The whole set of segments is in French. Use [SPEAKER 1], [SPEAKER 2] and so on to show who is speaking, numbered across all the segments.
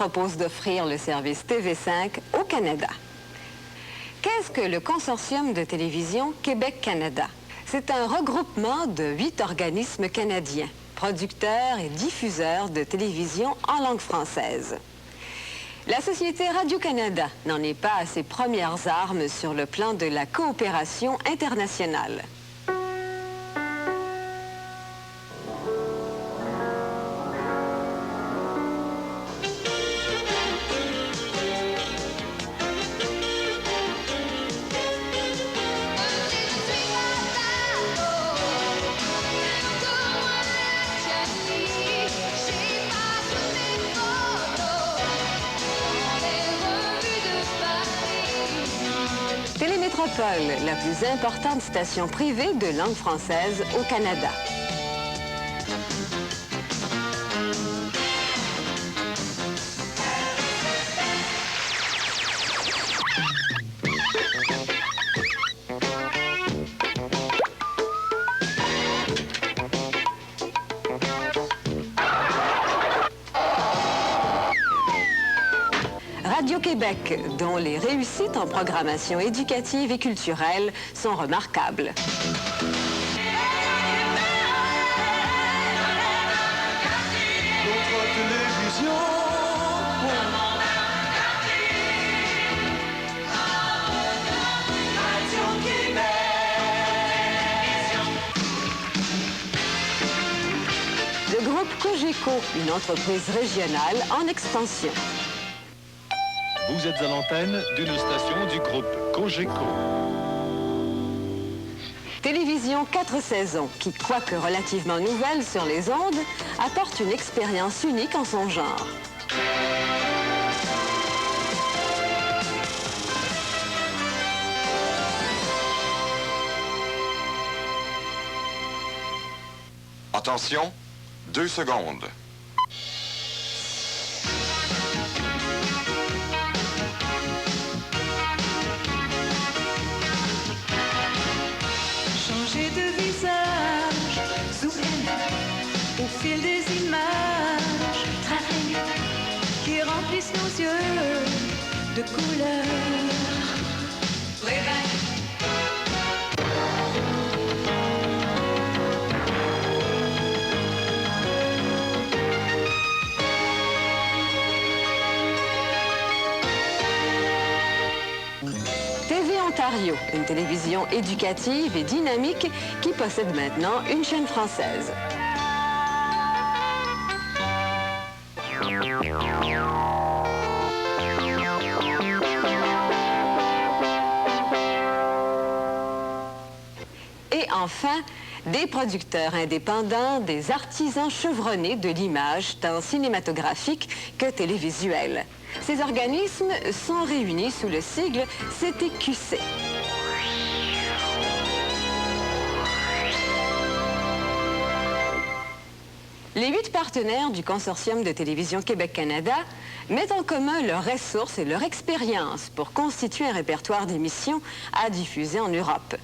[SPEAKER 1] propose d'offrir le service TV5 au Canada. Qu'est-ce que le Consortium de télévision Québec-Canada? C'est un regroupement de 8 organismes canadiens, producteurs et diffuseurs de télévision en langue française. La Société Radio-Canada n'en est pas à ses premières armes sur le plan de la coopération internationale. Télémétropole, la plus importante station privée de langue française au Canada. Radio-Québec, dont les réussites en programmation éducative et culturelle sont remarquables.
[SPEAKER 2] Notre télévision. Radio-Québec.
[SPEAKER 1] Le groupe Cogeco, une entreprise régionale en expansion.
[SPEAKER 3] Vous êtes à l'antenne d'une station du groupe Cogeco.
[SPEAKER 1] Télévision 4 saisons, qui, quoique relativement nouvelle sur les ondes, apporte une expérience unique en son genre.
[SPEAKER 4] Attention, 2 secondes.
[SPEAKER 5] Changer de visage, zoomer au fil des images, qui remplissent nos yeux de couleurs.
[SPEAKER 1] TV Ontario, une télévision éducative et dynamique qui possède maintenant une chaîne française. Et enfin, des producteurs indépendants, des artisans chevronnés de l'image, tant cinématographique que télévisuelle. Ces organismes sont réunis sous le sigle CTQC. Les 8 partenaires du Consortium de télévision Québec-Canada mettent en commun leurs ressources et leur expérience pour constituer un répertoire d'émissions à diffuser en Europe.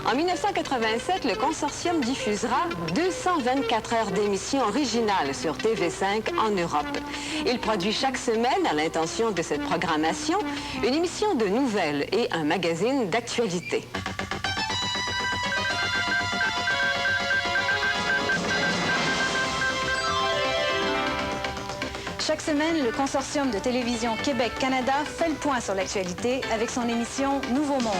[SPEAKER 1] En 1987, le Consortium diffusera 224 heures d'émissions originales sur TV5 en Europe. Il produit chaque semaine, à l'intention de cette programmation, une émission de nouvelles et un magazine d'actualité.
[SPEAKER 6] Chaque semaine, le Consortium de télévision Québec-Canada fait le point sur l'actualité avec son émission Nouveau Monde.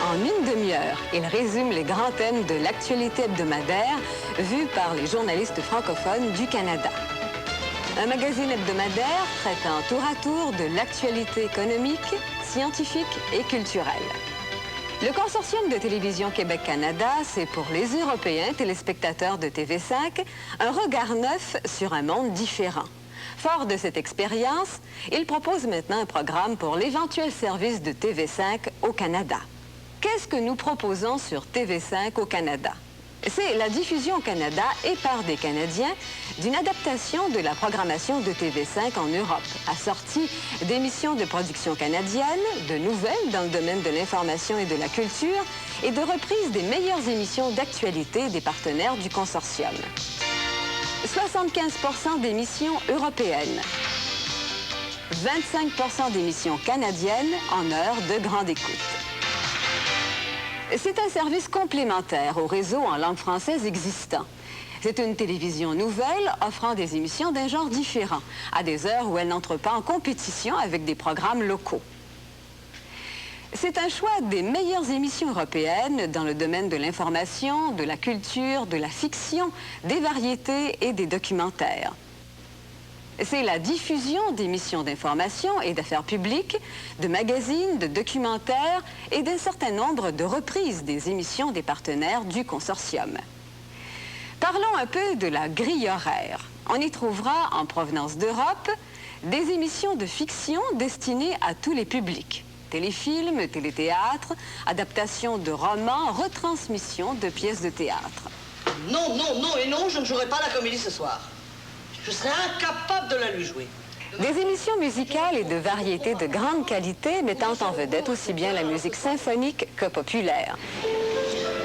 [SPEAKER 1] En une demi-heure, il résume les grands thèmes de l'actualité hebdomadaire vus par les journalistes francophones du Canada. Un magazine hebdomadaire traitant tour à tour de l'actualité économique, scientifique et culturelle. Le Consortium de télévision Québec-Canada, c'est pour les Européens téléspectateurs de TV5 un regard neuf sur un monde différent. Fort de cette expérience, il propose maintenant un programme pour l'éventuel service de TV5 au Canada. Qu'est-ce que nous proposons sur TV5 au Canada? C'est la diffusion au Canada et par des Canadiens d'une adaptation de la programmation de TV5 en Europe, assortie d'émissions de production canadienne, de nouvelles dans le domaine de l'information et de la culture et de reprises des meilleures émissions d'actualité des partenaires du consortium. 75% d'émissions européennes, 25% d'émissions canadiennes en heure de grande écoute. C'est un service complémentaire au réseau en langue française existant. C'est une télévision nouvelle offrant des émissions d'un genre différent, à des heures où elle n'entre pas en compétition avec des programmes locaux. C'est un choix des meilleures émissions européennes dans le domaine de l'information, de la culture, de la fiction, des variétés et des documentaires. C'est la diffusion d'émissions d'information et d'affaires publiques, de magazines, de documentaires et d'un certain nombre de reprises des émissions des partenaires du consortium. Parlons un peu de la grille horaire. On y trouvera, en provenance d'Europe, des émissions de fiction destinées à tous les publics. Téléfilms, téléthéâtre, adaptations de romans, retransmissions de pièces de théâtre.
[SPEAKER 7] Non, non, non et non, je ne jouerai pas la comédie ce soir. Je serais incapable de la lui jouer.
[SPEAKER 1] Des émissions musicales et de variétés de grande qualité mettant en vedette aussi bien la musique symphonique que populaire.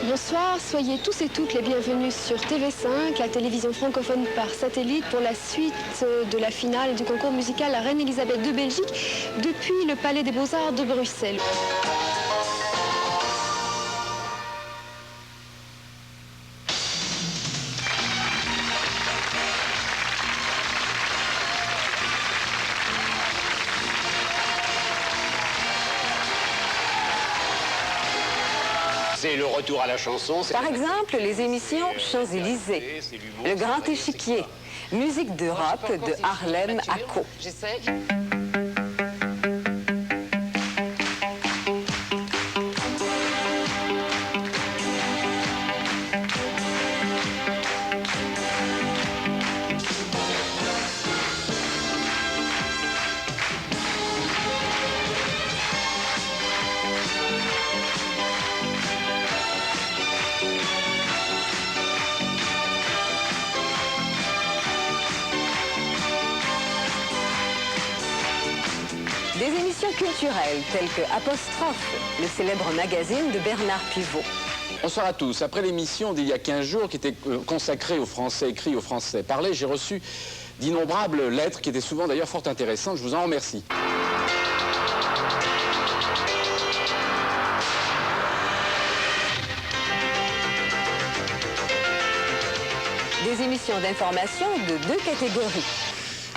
[SPEAKER 8] Bonsoir, soyez tous et toutes les bienvenus sur TV5, la télévision francophone par satellite, pour la suite de la finale du concours musical La Reine Elisabeth de Belgique depuis le Palais des Beaux-Arts de Bruxelles.
[SPEAKER 9] C'est le retour à la chanson.
[SPEAKER 1] Par exemple, les émissions Champs-Élysées, Le Grand Échiquier, Musique d'Europe de Harlem à Caux. Des émissions culturelles telles que Apostrophe, le célèbre magazine de Bernard Pivot.
[SPEAKER 10] Bonsoir à tous. Après l'émission d'il y a 15 jours qui était consacrée aux Français écrits, aux Français parlés, j'ai reçu d'innombrables lettres qui étaient souvent d'ailleurs fort intéressantes. Je vous en remercie.
[SPEAKER 1] Des émissions d'information de deux catégories.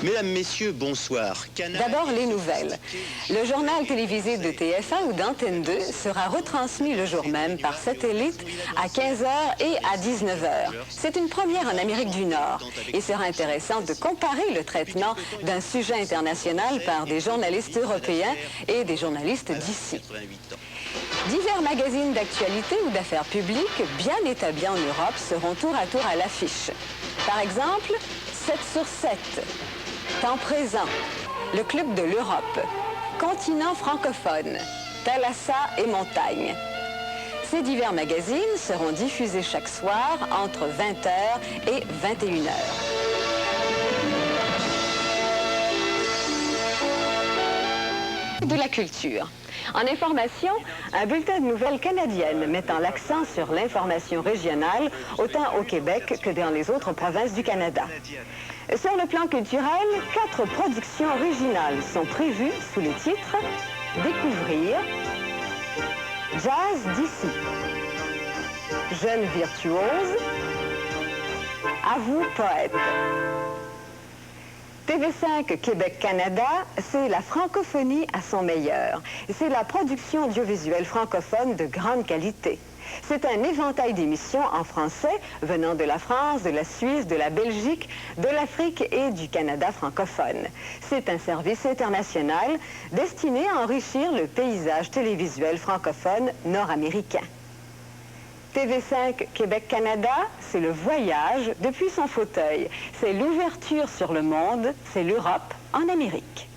[SPEAKER 11] Mesdames, Messieurs, bonsoir.
[SPEAKER 1] D'abord, les nouvelles. Le journal télévisé de TF1 ou d'Antenne 2 sera retransmis le jour même par satellite à 15h et à 19h. C'est une première en Amérique du Nord. Il sera intéressant de comparer le traitement d'un sujet international par des journalistes européens et des journalistes d'ici. Divers magazines d'actualité ou d'affaires publiques bien établis en Europe seront tour à tour à l'affiche. Par exemple, 7 sur 7. Temps présent, le Club de l'Europe, Continent francophone, Thalassa et Montagne. Ces divers magazines seront diffusés chaque soir entre 20h et 21h. De la culture. En information, un bulletin de nouvelles canadiennes mettant l'accent sur l'information régionale, autant au Québec que dans les autres provinces du Canada. Sur le plan culturel, 4 productions originales sont prévues sous les titres « Découvrir »,« Jazz d'ici »,« Jeunes virtuoses »,« À vous, poète ». TV5 Québec-Canada, c'est la francophonie à son meilleur. C'est la production audiovisuelle francophone de grande qualité. C'est un éventail d'émissions en français venant de la France, de la Suisse, de la Belgique, de l'Afrique et du Canada francophone. C'est un service international destiné à enrichir le paysage télévisuel francophone nord-américain. TV5 Québec-Canada, c'est le voyage depuis son fauteuil. C'est l'ouverture sur le monde, c'est l'Europe en Amérique.